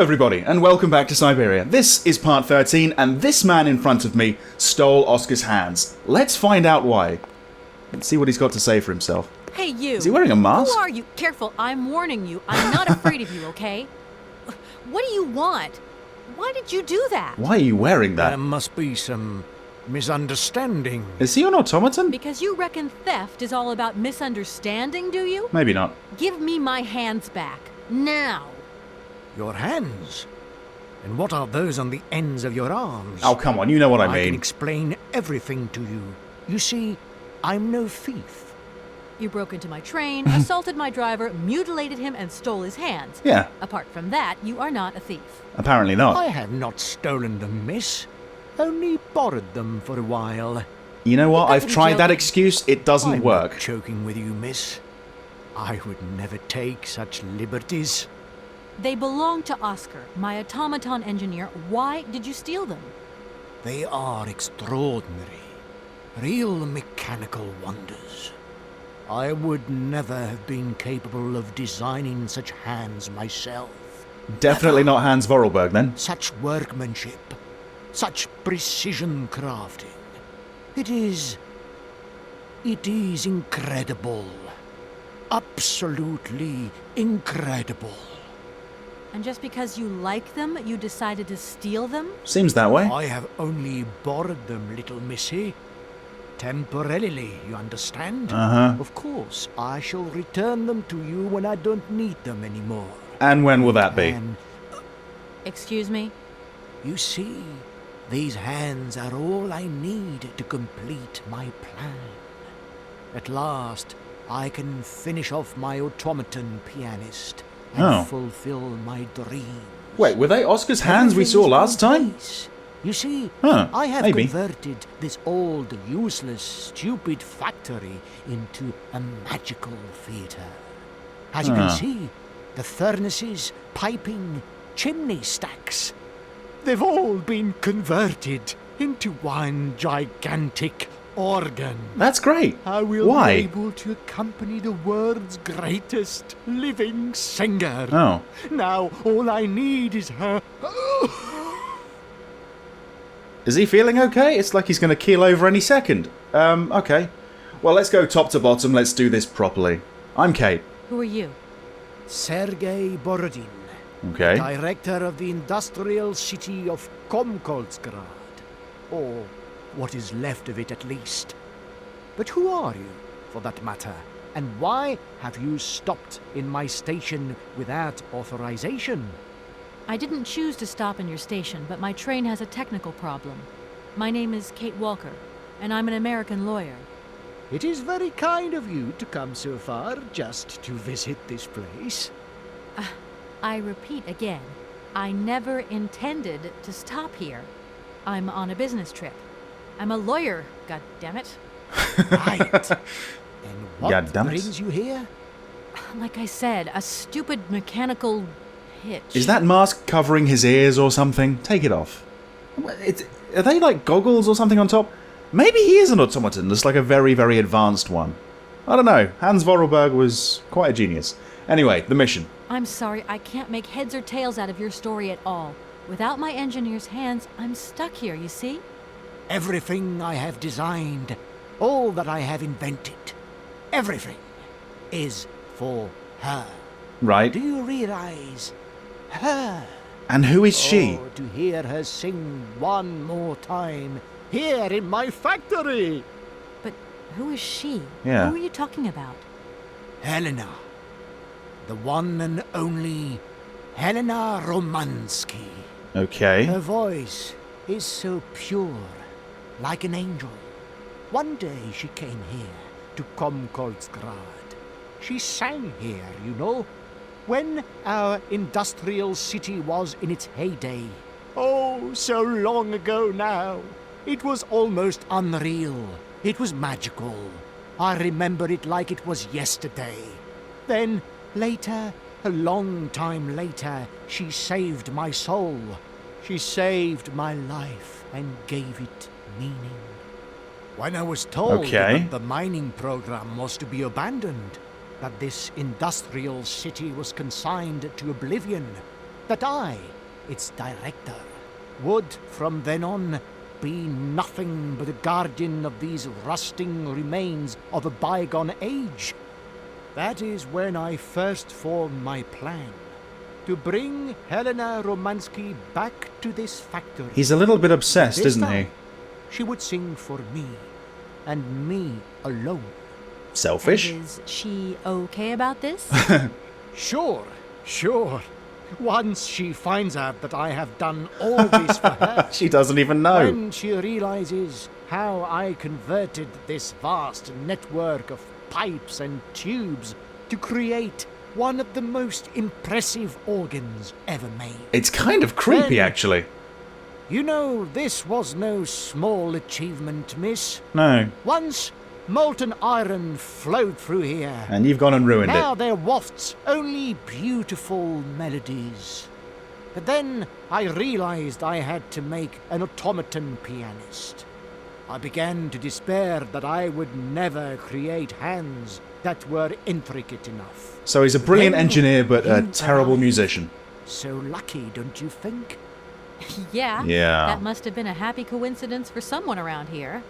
everybody, and welcome back to Syberia. This is part 13, and this man in front of me stole Oscar's hands. Let's find out why. Let's see what he's got to say for himself. Hey, you! Is he wearing a mask? Who are you? Careful, I'm warning you. I'm not afraid of you, okay? What do you want? Why did you do that? Why are you wearing that? There must be some misunderstanding. Is he an automaton? Because you reckon theft is all about misunderstanding, do you? Maybe not. Give me my hands back. Now. Your hands? And what are those on the ends of your arms? Oh, come on, you know what I I can mean. explain everything to you. You see, I'm no thief. You broke into my train, assaulted my driver, mutilated him, and stole his hands. Yeah, Apart from that, you are not a thief. apparently not. I have not stolen them, miss. Only borrowed them for a while. You know what? You I've gotta be tried that joking. excuse. It doesn't I'm work. not joking with you, miss. I would never take such liberties. They belong to Oscar, my automaton engineer. Why did you steal them? They are extraordinary. Real mechanical wonders. I would never have been capable of designing such hands myself. Definitely not Hans Vorarlberg, then. Such workmanship. Such precision crafting. It is incredible. Absolutely incredible. And just because you like them, you decided to steal them? Seems that way. I have only borrowed them, little missy. Temporarily, you understand? Uh-huh. Of course, I shall return them to you when I don't need them anymore. And when will that be? And Excuse me? you see, these hands are all I need to complete my plan. At last, I can finish off my automaton pianist and Oh. fulfill my dream. Wait, were they Oscar's hands we saw last time? You see, Huh, I have maybe. converted this old, useless, stupid factory into a magical theatre. As you Ah. can see, the furnaces, piping, chimney stacks, they've all been converted into one gigantic organ. That's great. I will Why? be able to accompany the world's greatest living singer. Oh. Now, all I need is her... Is he feeling okay? It's like he's going to keel over any second. Okay. Well, let's go top to bottom. Let's do this properly. I'm Kate. Who are you? Sergey Borodin, Okay. director of the industrial city of Komkolzgrad. Or what is left of it, at least. But who are you, for that matter? And why have you stopped in my station without authorization? I didn't choose to stop in your station, but my train has a technical problem. My name is Kate Walker, and I'm an American lawyer. It is very kind of you to come so far just to visit this place. I repeat again, I never intended to stop here. I'm on a business trip. I'm a lawyer, goddammit. Right. And what Goddammit. brings you here? Like I said, a stupid mechanical hitch. Is that mask covering his ears or something? Take it off. Are they like goggles or something on top? Maybe he is an automaton, just like a very, very advanced one. I don't know. Hans Vorarlberg was quite a genius. Anyway, the mission. I'm sorry, I can't make heads or tails out of your story at all. Without my engineer's hands, I'm stuck here, you see? Everything I have designed, all that I have invented, everything is for her. Right. Do you realize? Her. And who is she? Oh, to hear her sing one more time here in my factory. But who is she? Yeah. Who are you talking about? Helena. The one and only Helena Romanski. Okay. Her voice is so pure, like an angel. One day she came here to Komkolzgrad. She sang here, you know, when our industrial city was in its heyday. Oh, so long ago now. It was almost unreal. It was magical. I remember it like it was yesterday. Then, later, a long time later, she saved my soul. She saved my life and gave it meaning. When I was told that the mining program was to be abandoned, that this industrial city was consigned to oblivion, that I, its director, would from then on be nothing but a guardian of these rusting remains of a bygone age. That is when I first formed my plan. To bring Helena Romanski back to this factory. He's a little bit obsessed, This isn't he? time, she would sing for me, and me alone. Selfish? And is she okay about this? Sure. Once she finds out that I have done all this for her, She doesn't even know. when she realizes how I converted this vast network of pipes and tubes to create one of the most impressive organs ever made. It's kind of creepy, Then- actually. You know, this was no small achievement, miss. No. Once molten iron flowed through here. And you've gone and ruined Now it. there wafts only beautiful melodies. But then I realized I had to make an automaton pianist. I began to despair that I would never create hands that were intricate enough. So he's a brilliant Then engineer, but a you terrible arrived. musician. So lucky, don't you think? Yeah. Yeah. That must have been a happy coincidence for someone around here.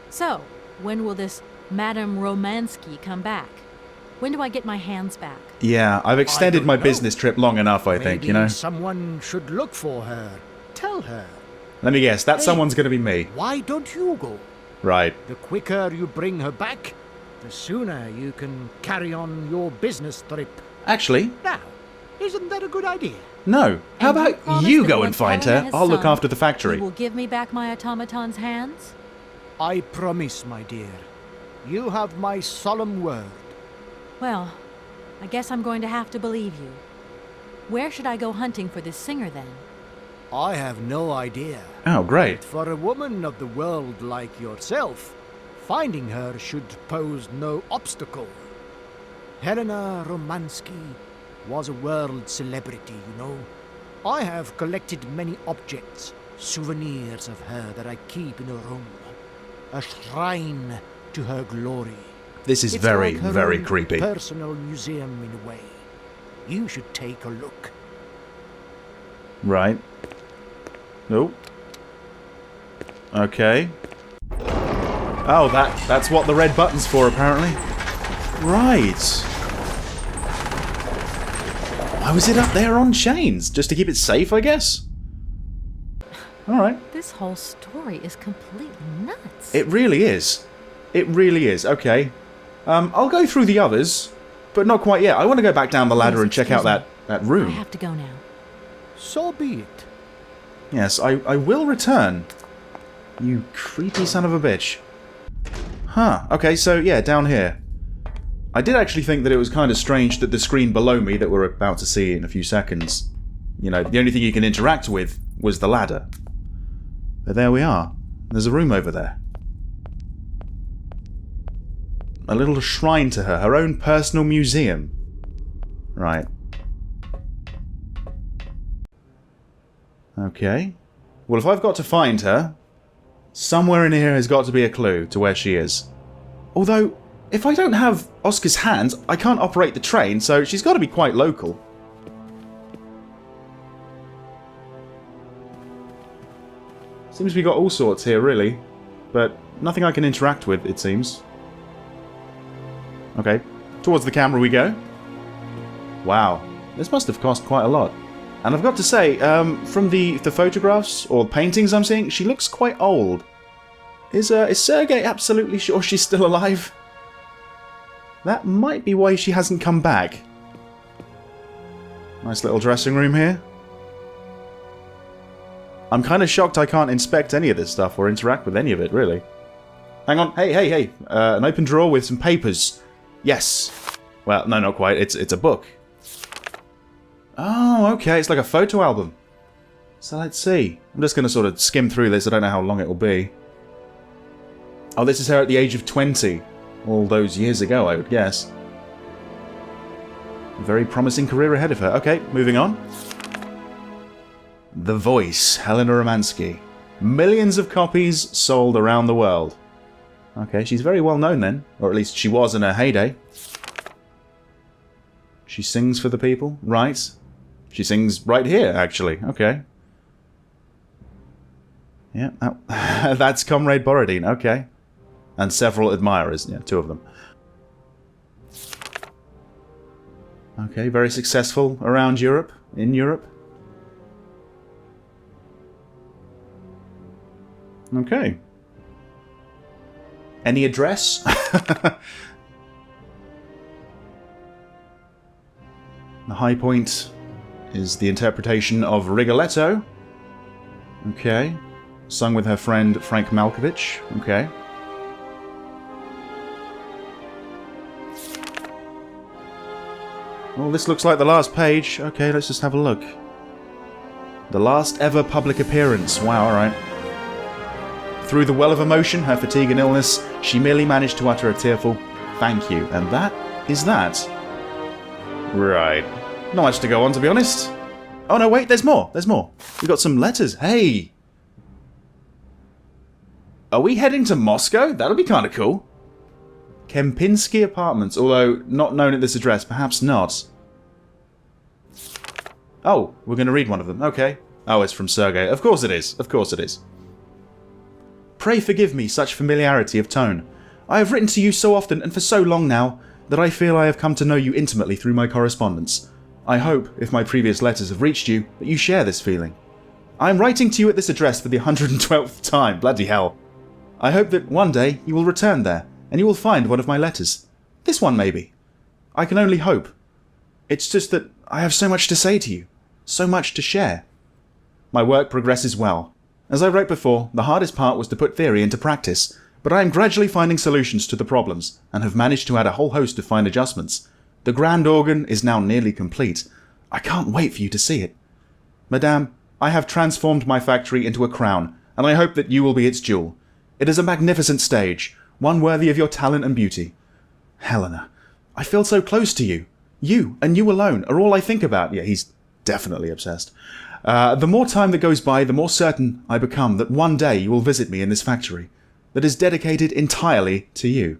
So, when will this Madame Romanski come back? When do I get my hands back? Yeah, I've extended don't my know. business trip long enough, I think, Maybe you know? someone should look for her. Tell her. Let me guess, that Hey. someone's gonna be me. Why don't you go? Right. The quicker you bring her back, the sooner you can carry on your business trip. Actually, Now, isn't that a good idea? no. How And about promise you that go and once find Helena her? has I'll look sung, after the factory. You will give me back my automaton's hands? I promise, my dear. You have my solemn word. Well, I guess I'm going to have to believe you. Where should I go hunting for this singer then? I have no idea. Oh, great. For a woman of the world like yourself, finding her should pose no obstacle. Helena Romanski was a world celebrity, you know. I have collected many objects, souvenirs of her that I keep in a room. A shrine to her glory. This is It's very, like her very own creepy. personal museum in a way. You should take a look. Right. Oh. Okay. Oh, that's what the red button's for, apparently. Right. Why was it up there on chains? Just to keep it safe, I guess? Alright. This whole story is completely nuts. It really is. It really is. Okay. I'll go through the others, but not quite yet. I want to go back down the ladder Please, and check out excuse that I room. have to go now. So be it. Yes, I will return. You creepy son of a bitch. Huh. Okay, so yeah, down here. I did actually think that it was kind of strange that the screen below me that we're about to see in a few seconds, you know, the only thing you can interact with was the ladder. But there we are. There's a room over there. A little shrine to her, her own personal museum. Right. Okay. Well, if I've got to find her, somewhere in here has got to be a clue to where she is. Although, if I don't have Oscar's hands, I can't operate the train, so she's got to be quite local. Seems we got all sorts here, really. But nothing I can interact with, it seems. Okay, towards the camera we go. Wow, this must have cost quite a lot. And I've got to say, from the photographs or paintings I'm seeing, she looks quite old. Is Sergey absolutely sure she's still alive? That might be why she hasn't come back. Nice little dressing room here. I'm kind of shocked I can't inspect any of this stuff or interact with any of it, really. Hang on, hey. An open drawer with some papers. Yes. Well, no, not quite. It's a book. Oh, okay. It's like a photo album. So let's see. I'm just going to sort of skim through this. I don't know how long it will be. Oh, this is her at the age of 20. All those years ago, I would guess. A very promising career ahead of her. Okay, moving on. The Voice, Helena Romanski. Millions of copies sold around the world. Okay, she's very well known then. Or at least she was in her heyday. She sings for the people. Right. She sings right here, actually. Okay. Yeah, oh, that's Comrade Borodin. Okay. And several admirers. Yeah, 2 of them. Okay, very successful around Europe. In Europe. Okay. Any address? The high point is the interpretation of Rigoletto. Okay. Sung with her friend Frank Malkovich. Okay. Well, this looks like the last page. Okay, let's just have a look. The last ever public appearance. Wow, alright. Through the well of emotion, her fatigue and illness, she merely managed to utter a tearful thank you. And that is that. Right. Not much to go on, to be honest. Oh no, wait, there's more. There's more. We got some letters. Hey! Are we heading to Moscow? That'll be kind of cool. Kempinski Apartments, although not known at this address. Perhaps not. Oh, we're going to read one of them. Okay. Oh, it's from Sergey. Of course it is. Of course it is. Pray forgive me such familiarity of tone. I have written to you so often and for so long now that I feel I have come to know you intimately through my correspondence. I hope, if my previous letters have reached you, that you share this feeling. I am writing to you at this address for the 112th time. Bloody hell. I hope that one day you will return there and you will find one of my letters. This one, maybe. I can only hope. It's just that I have so much to say to you. So much to share. My work progresses well. As I wrote before, the hardest part was to put theory into practice, but I am gradually finding solutions to the problems, and have managed to add a whole host of fine adjustments. The grand organ is now nearly complete. I can't wait for you to see it. Madame, I have transformed my factory into a crown, and I hope that you will be its jewel. It is a magnificent stage, one worthy of your talent and beauty. Helena, I feel so close to you. You, and you alone, are all I think about. Yeah, he's definitely obsessed. The more time that goes by, the more certain I become that one day you will visit me in this factory, that is dedicated entirely to you.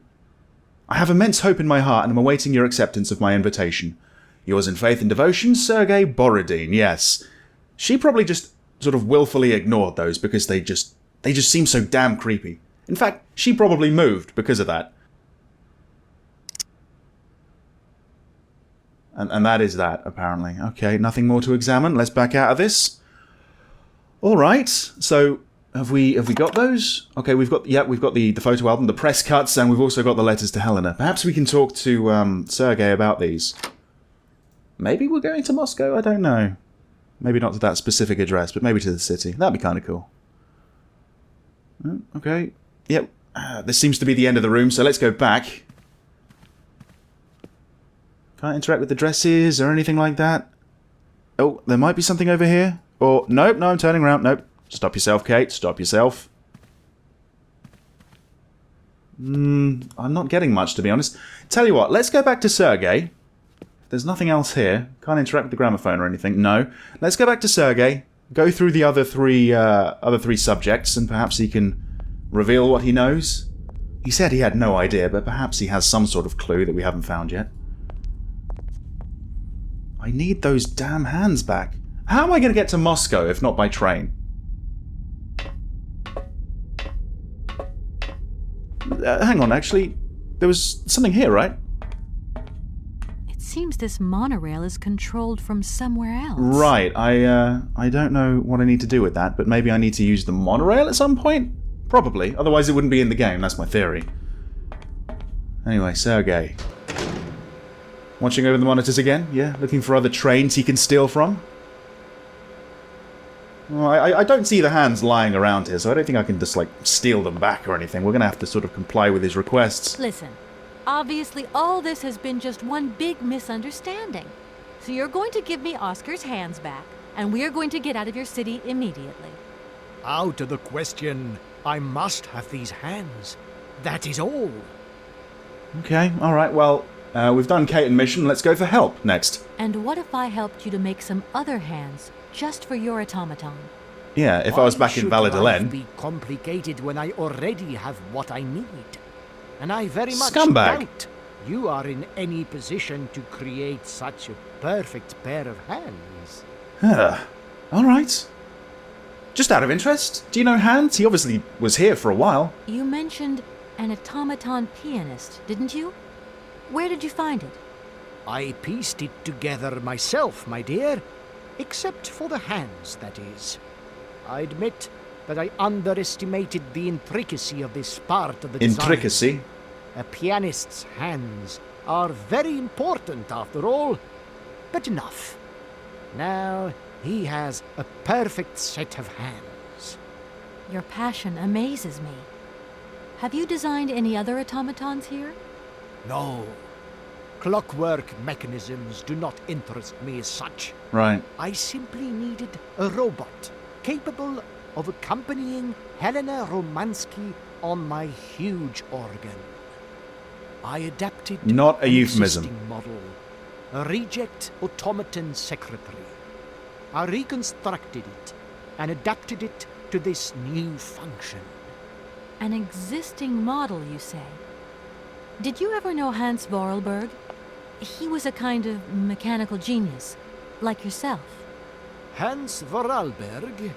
I have immense hope in my heart and am awaiting your acceptance of my invitation. Yours in faith and devotion, Sergey Borodin. Yes. She probably just sort of willfully ignored those because they just seem so damn creepy. In fact, she probably moved because of that. And that is that, apparently. Okay, nothing more to examine. Let's back out of this. All right. So have we got those? Okay, we've got the photo album, the press cuts, and we've also got the letters to Helena. Perhaps we can talk to Sergey about these. Maybe we're going to Moscow. I don't know. Maybe not to that specific address, but maybe to the city. That'd be kind of cool. Okay. Yep. This seems to be the end of the room, so let's go back. Can't interact with the dresses or anything like that. Oh, there might be something over here. Or, nope, no, I'm turning around. Nope. Stop yourself, Kate. Stop yourself. I'm not getting much, to be honest. Tell you what, let's go back to Sergey. There's nothing else here. Can't interact with the gramophone or anything. No. Let's go back to Sergey. Go through the other three subjects, and perhaps he can reveal what he knows. He said he had no idea, but perhaps he has some sort of clue that we haven't found yet. I need those damn hands back. How am I going to get to Moscow if not by train? Hang on, actually, there was something here, right? It seems this monorail is controlled from somewhere else. Right, I don't know what I need to do with that, but maybe I need to use the monorail at some point? Probably, otherwise it wouldn't be in the game, that's my theory. Anyway, Sergey. Watching over the monitors again, yeah, looking for other trains he can steal from. Well, I don't see the hands lying around here, so I don't think I can just, like, steal them back or anything. We're going to have to sort of comply with his requests. Listen, obviously all this has been just one big misunderstanding. So you're going to give me Oscar's hands back, and we are going to get out of your city immediately. Out of the question. I must have these hands. That is all. Okay, alright, well, we've done Kate and mission. Let's go for help next. And what if I helped you to make some other hands, just for your automaton? Yeah, if I was back in Why should life Valladolid. be complicated when I already have what I need? And I very much Scumbag. doubt you are in any position to create such perfect pair of hands. Alright. Just out of interest, do you know Hans? He obviously was here for a while. You mentioned an automaton pianist, didn't you? Where did you find it? I pieced it together myself, my dear. Except for the hands, that is. I admit that I underestimated the intricacy of this part of the design. Intricacy? A pianist's hands are very important, after all. But enough. Now he has a perfect set of hands. Your passion amazes me. Have you designed any other automatons here? No. Clockwork mechanisms do not interest me as such. Right. I simply needed a robot capable of accompanying Helena Romanski on my huge organ. I adapted Not a an euphemism. existing model, a reject automaton secretary. I reconstructed it and adapted it to this new function. An existing model, you say? Did you ever know Hans Vorarlberg? He was a kind of mechanical genius, like yourself. Hans Vorarlberg?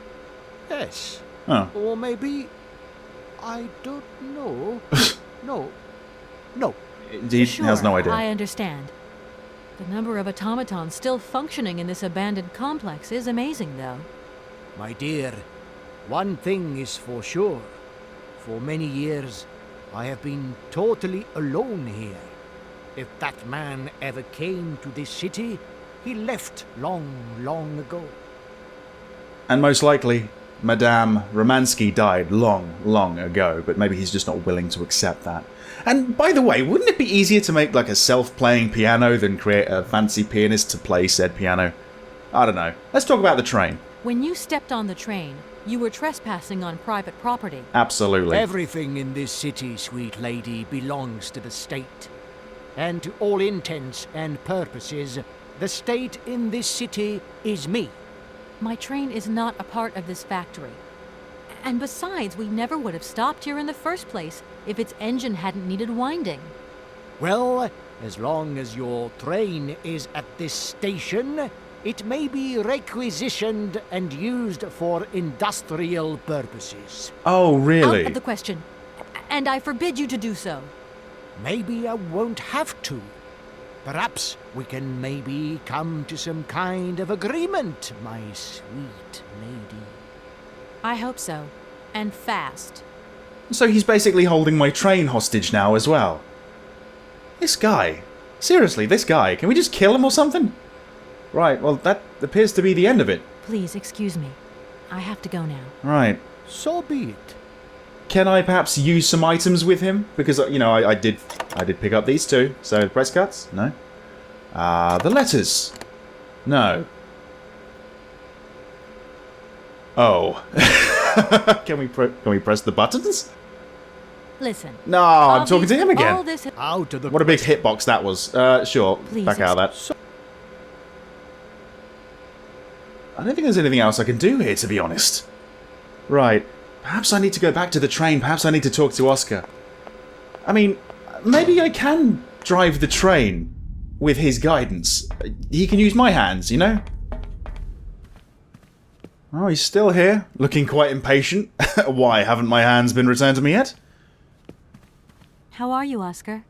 Yes. Oh. Or maybe... I don't know. No. He Sure, has no idea. I understand. The number of automatons still functioning in this abandoned complex is amazing, though. My dear, one thing is for sure. For many years, I have been totally alone here. If that man ever came to this city, he left long, long ago. And most likely, Madame Romanski died long, long ago, but maybe he's just not willing to accept that. And by the way, wouldn't it be easier to make like a self-playing piano than create a fancy pianist to play said piano? I don't know. Let's talk about the train. When you stepped on the train, you were trespassing on private property. Absolutely. Everything in this city, sweet lady, belongs to the state. And to all intents and purposes, the state in this city is me. My train is not a part of this factory. And besides, we never would have stopped here in the first place if its engine hadn't needed winding. Well, as long as your train is at this station, it may be requisitioned and used for industrial purposes. Oh, really? Out of the question. And I forbid you to do so. Maybe I won't have to. Perhaps we can maybe come to some kind of agreement, my sweet lady. I hope so. And fast. So he's basically holding my train hostage now as well. This guy. Seriously, this guy. Can we just kill him or something? Right, well, that appears to be the end of it. Please, excuse me. I have to go now. Right. So be it. Can I perhaps use some items with him? Because, you know, I did pick up these two. So, press cuts? No. The letters? No. Oh. Can we press the buttons? Listen. No, I'm talking to him all again. this Out of the What a big hitbox that was. Sure, Please, back out of that. I don't think there's anything else I can do here, to be honest. Right. Perhaps I need to go back to the train. Perhaps I need to talk to Oscar. I mean, maybe I can drive the train with his guidance. He can use my hands, you know? Oh, he's still here, looking quite impatient. Why, haven't my hands been returned to me yet? How are you, Oscar?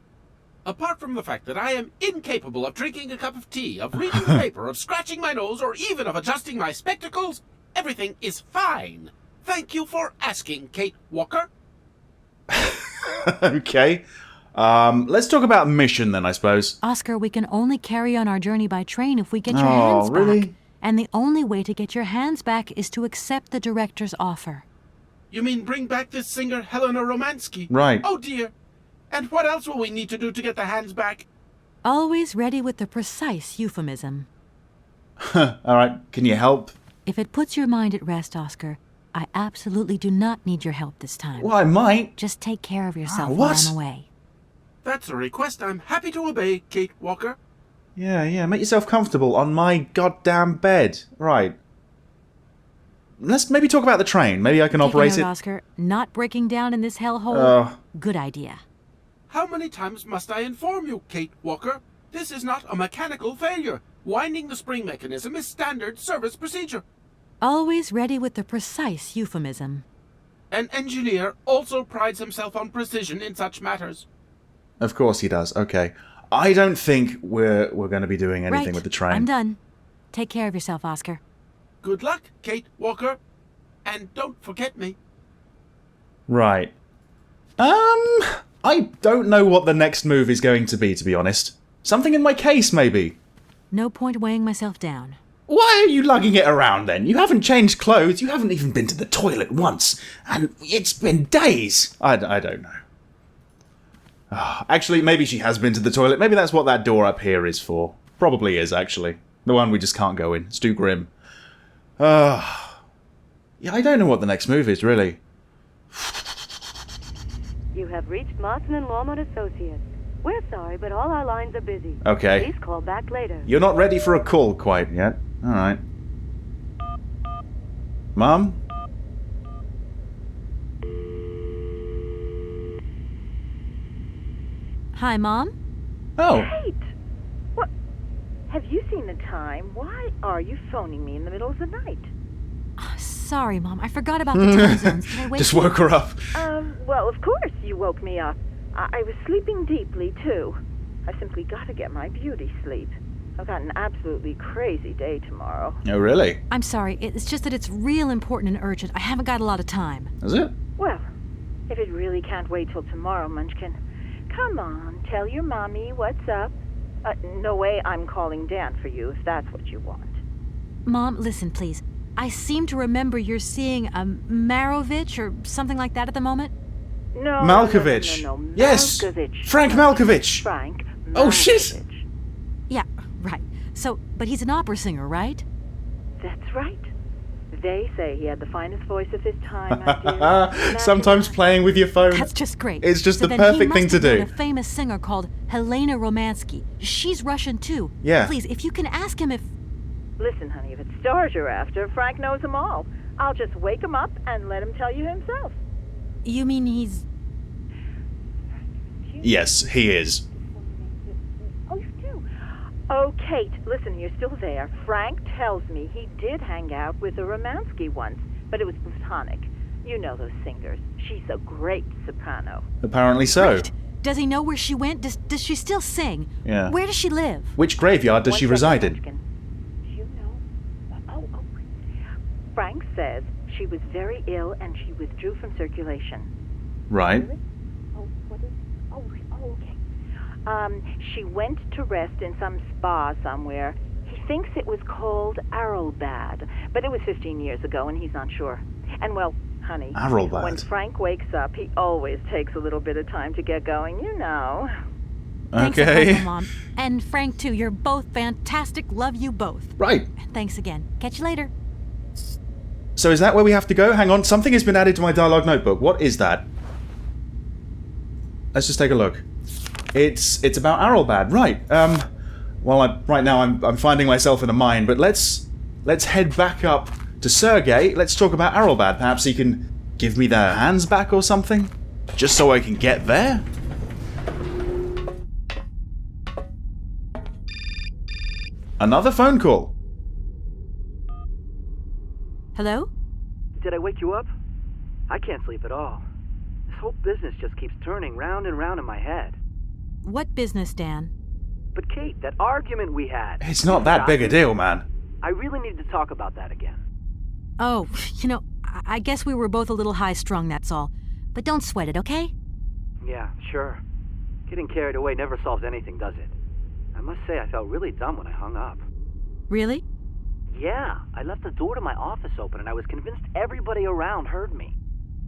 Apart from the fact that I am incapable of drinking a cup of tea, of reading the paper, of scratching my nose, or even of adjusting my spectacles, everything is fine. Thank you for asking, Kate Walker. Okay. Let's talk about mission then, I suppose. Oscar, we can only carry on our journey by train if we get your Oh, hands really? back. And the only way to get your hands back is to accept the director's offer. You mean bring back this singer, Helena Romanski? Right. Oh, dear. And what else will we need to do to get the hands back? Always ready with the precise euphemism. Alright, can you help? If it puts your mind at rest, Oscar, I absolutely do not need your help this time. Well, I might. Just take care of yourself what? while I'm away. That's a request I'm happy to obey, Kate Walker. Yeah, make yourself comfortable on my goddamn bed. Right. Let's maybe talk about the train. Maybe I can Take operate note, it. Oscar. Not breaking down in this hellhole? Oh. Good idea. How many times must I inform you, Kate Walker? This is not a mechanical failure. Winding the spring mechanism is standard service procedure. Always ready with the precise euphemism. An engineer also prides himself on precision in such matters. Of course he does. Okay. I don't think we're going to be doing anything Right. with the train. I'm done. Take care of yourself, Oscar. Good luck, Kate Walker. And don't forget me. Right. I don't know what the next move is going to be honest. Something in my case, maybe. No point weighing myself down. Why are you lugging it around then? You haven't changed clothes, you haven't even been to the toilet once, and it's been days. I don't know. Actually, maybe she has been to the toilet. Maybe that's what that door up here is for. Probably is, actually. The one we just can't go in. It's too grim. Yeah, I don't know what the next move is, really. You have reached Martin and Lawman Associates. We're sorry, but all our lines are busy. Okay. Please call back later. You're not ready for a call quite yet. Alright. Mum? Hi, Mom? Oh. Kate! What? Have you seen the time? Why are you phoning me in the middle of the night? Sorry, Mom. I forgot about the time zones. Can I wake Just you? woke her up. Well, of course you woke me up. I was sleeping deeply, too. I simply got to get my beauty sleep. I've got an absolutely crazy day tomorrow. Oh, really? I'm sorry. It's just that it's real important and urgent. I haven't got a lot of time. Is it? Well, if it really can't wait till tomorrow, Munchkin, come on, tell your mommy what's up. No way I'm calling Dan for you if that's what you want. Mom, listen, please. I seem to remember you're seeing a Marovich or something like that at the moment. No, Malkovich. No. Yes. Malkovich. Frank Malkovich. Frank Oh, shit. Malkovich. Yeah, right. So, but he's an opera singer, right? That's right. They say he had the finest voice of his time, my dear. Imagine Sometimes that. playing with your phone. That's just great. It's just so the then perfect he thing must to have do. known a famous singer called Helena Romanski. She's Russian too. Yeah. Please, if you can ask him if... Listen, honey, if it's stars you're after, Frank knows them all. I'll just wake him up and let him tell you himself. You mean he's... Yes, he is. Oh, you do? Oh, Kate, listen, you're still there. Frank tells me he did hang out with a Romanski once, but it was platonic. You know those singers. She's a great soprano. Apparently so. Great. Does he know where she went? Does she still sing? Yeah. Where does she live? Which graveyard does One she second, reside in? Munchkin. You know. Oh. Frank says she was very ill and she withdrew from circulation. Right. Really? Oh, what is... Oh, okay. She went to rest in some spa somewhere. He thinks it was called Arrelbad, but it was 15 years ago and he's not sure. And well, honey, Arrelbad. when Frank wakes up, he always takes a little bit of time to get going, you know. Thanks Okay. again, Mom. And Frank too. You're both fantastic. Love you both. Right. And thanks again. Catch you later. So is that where we have to go? Hang on, something has been added to my dialogue notebook. What is that? Let's just take a look. It's about Arrelbad, right? Well, right now I'm finding myself in a mine, but let's head back up to Sergey. Let's talk about Arrelbad. Perhaps he can give me their hands back or something, just so I can get there. Another phone call. Hello? Did I wake you up? I can't sleep at all. This whole business just keeps turning round and round in my head. What business, Dan? But Kate, that argument we had... It's not that big a deal, man. I really need to talk about that again. Oh, I guess we were both a little high-strung, that's all. But don't sweat it, okay? Yeah, sure. Getting carried away never solves anything, does it? I must say I felt really dumb when I hung up. Really? Yeah, I left the door to my office open and I was convinced everybody around heard me.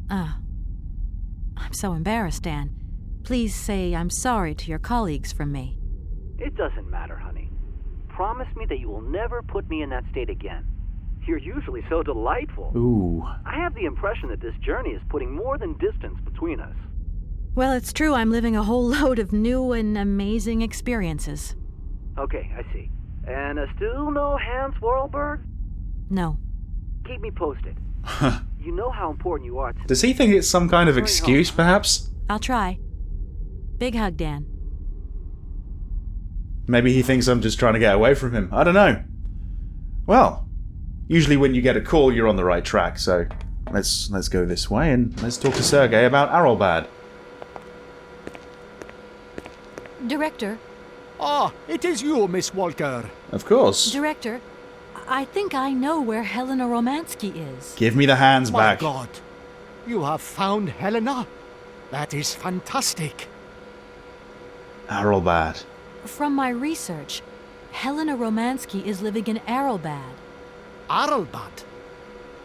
I'm so embarrassed, Dan. Please say I'm sorry to your colleagues from me. It doesn't matter, honey. Promise me that you will never put me in that state again. You're usually so delightful. Ooh. I have the impression that this journey is putting more than distance between us. Well, it's true I'm living a whole load of new and amazing experiences. Okay, I see. And still no Hans Vorarlberg? No. Keep me posted. You know how important you are to me. Does he think it's some kind of Hurry excuse, home. perhaps? I'll try. Big hug, Dan. Maybe he thinks I'm just trying to get away from him. I don't know. Well, usually when you get a call, you're on the right track, so let's go this way and let's talk to Sergey about Arlbad. Director, Ah, it is you, Miss Walker. Of course. Director, I think I know where Helena Romanski is. Give me the hands My back. God, you have found Helena? That is fantastic. Arlbad. From my research, Helena Romanski is living in Arlbad. Arlbad?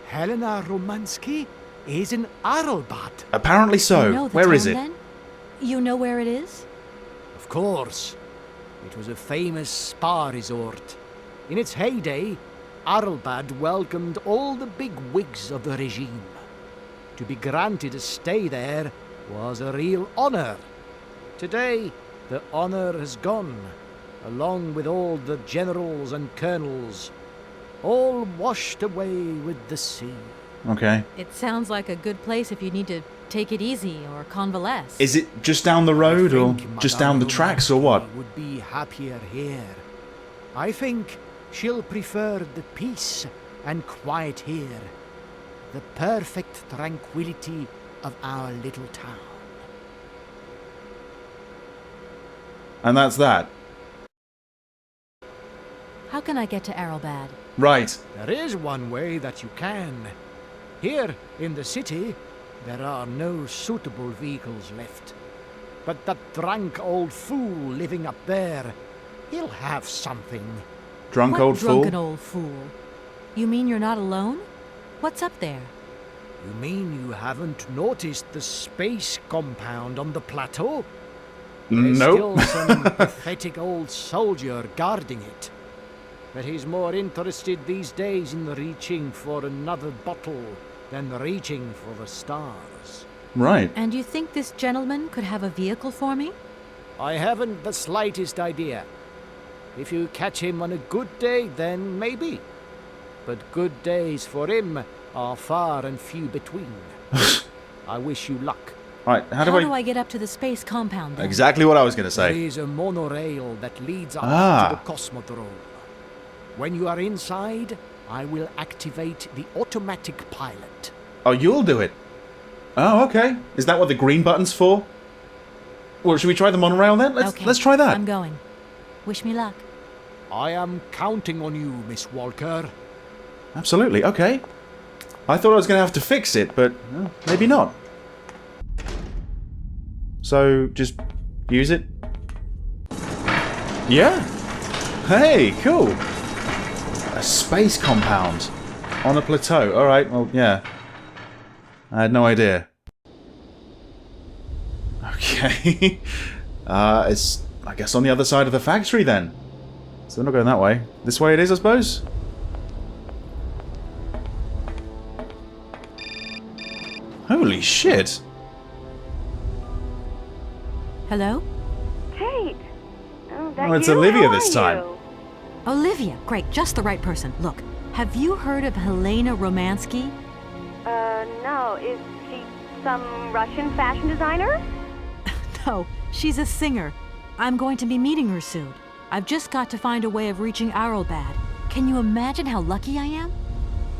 Helena Romanski is in Arlbad. Apparently so. You know the Where is town, it? Then? You know where it is? Of course. It was a famous spa resort. In its heyday, Arlbad welcomed all the big wigs of the regime. To be granted a stay there was a real honor. Today, the honor has gone, along with all the generals and colonels, all washed away with the sea. Okay. It sounds like a good place if you need to take it easy or convalesce. Is it just down the road or just down the tracks or what? Would be happier here. I think she'll prefer the peace and quiet here, the perfect tranquility of our little town. And that's that. How can I get to Arlbad? Right. There is one way that you can. Here in the city, there are no suitable vehicles left. But that drunk old fool living up there, he'll have something. Drunk What old fool? drunken old fool? You mean you're not alone? What's up there? You mean you haven't noticed the space compound on the plateau? There's Nope. still some pathetic old soldier guarding it. But he's more interested these days in reaching for another bottle than reaching for the stars. Right. And you think this gentleman could have a vehicle for me? I haven't the slightest idea. If you catch him on a good day, then maybe. But good days for him are far and few between. I wish you luck. Right, how do I... I get up to the space compound then? Exactly what I was going to There say. is a monorail that leads up Ah. to the Cosmodrome. When you are inside, I will activate the automatic pilot. Oh, you'll do it. Oh, okay. Is that what the green button's for? Well, should we try the monorail then? Okay, Let's try that. I'm going. Wish me luck. I am counting on you, Miss Walker. Absolutely, okay. I thought I was going to have to fix it, but maybe not. So, just use it? Yeah. Hey, cool. A space compound on a plateau. Alright, well, yeah. I had no idea. Okay. It's, I guess, on the other side of the factory then. So we're not going that way. This way it is, I suppose? Holy shit. Hello? Kate! Oh, it's Olivia this time. Olivia, great, just the right person. Look, have you heard of Helena Romanski? No. Is she some Russian fashion designer? No, she's a singer. I'm going to be meeting her soon. I've just got to find a way of reaching Arlbad. Can you imagine how lucky I am?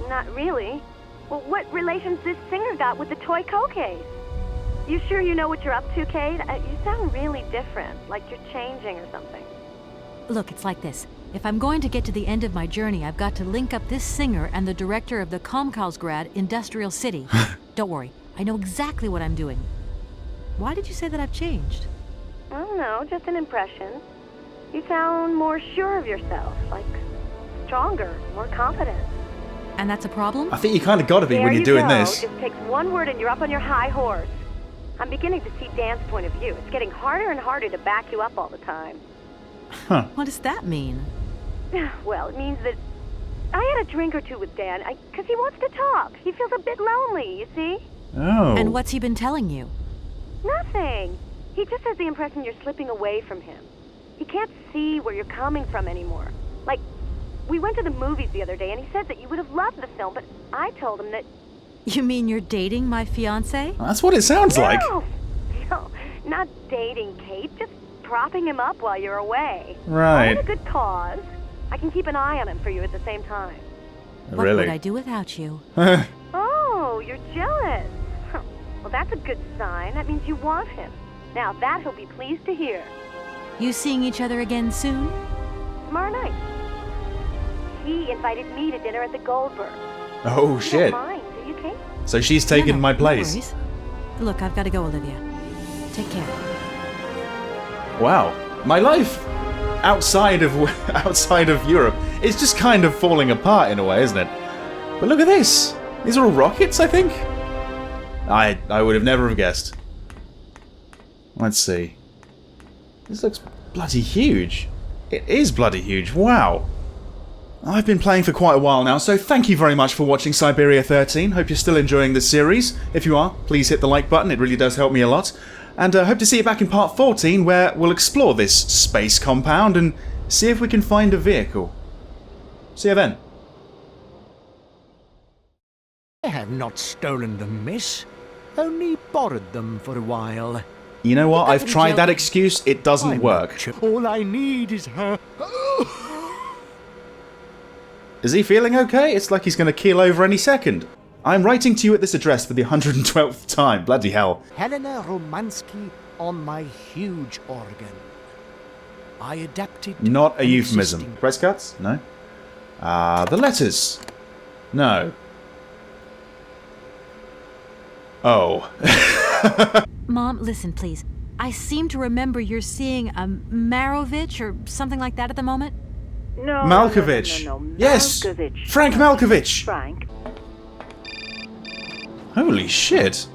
Not really. Well, what relation's this singer got with the toy case? You sure you know what you're up to, Kate? You sound really different, like you're changing or something. Look, it's like this. If I'm going to get to the end of my journey, I've got to link up this singer and the director of the Komkolzgrad Industrial City. Don't worry, I know exactly what I'm doing. Why did you say that I've changed? I don't know, just an impression. You sound more sure of yourself, like stronger, more confident. And that's a problem? I think you kind of got to be when you're doing this. Just takes one word and you're up on your high horse. I'm beginning to see Dan's point of view. It's getting harder and harder to back you up all the time. Huh. What does that mean? Well, it means that I had a drink or two with Dan, because he wants to talk. He feels a bit lonely, you see? Oh. And what's he been telling you? Nothing. He just has the impression you're slipping away from him. He can't see where you're coming from anymore. Like, we went to the movies the other day, and he said that you would have loved the film, but I told him that... You mean you're dating my fiancé? That's what it sounds like. No, not dating, Kate. Just propping him up while you're away. Right. All in a good cause. I can keep an eye on him for you at the same time. What Really? would I do without you? Oh, you're jealous. Huh. Well, that's a good sign. That means you want him. Now, that he'll be pleased to hear. You seeing each other again soon? Tomorrow night. He invited me to dinner at the Goldberg. Oh, You shit. don't mind, do you, Kate? So she's taken No, my no place. worries. Look, I've got to go, Olivia. Take care. Wow. My life outside of outside of Europe is just kind of falling apart in a way, isn't it? But look at this. These are all rockets, I think. I would have never have guessed. Let's see. This looks bloody huge. It is bloody huge. Wow. I've been playing for quite a while now, so thank you very much for watching Syberia 13. Hope you're still enjoying this series. If you are, please hit the like button, it really does help me a lot. And hope to see you back in part 14, where we'll explore this space compound and see if we can find a vehicle. See you then. I have not stolen them, miss. Only borrowed them for a while. You know what? I've doesn't tried that help. excuse, it doesn't I'm work. not sure. All I need is her. Is he feeling okay? It's like he's going to keel over any second. I'm writing to you at this address for the 112th time. Bloody hell. Helena Romanski on my huge organ. I adapted. Not a an euphemism. existing- Press cuts? No. The letters. No. Oh. Mom, listen, please. I seem to remember you're seeing a Marovich or something like that at the moment. No, Malkovich. No. Yes. Malkovich. Frank Malkovich. Frank. Holy shit.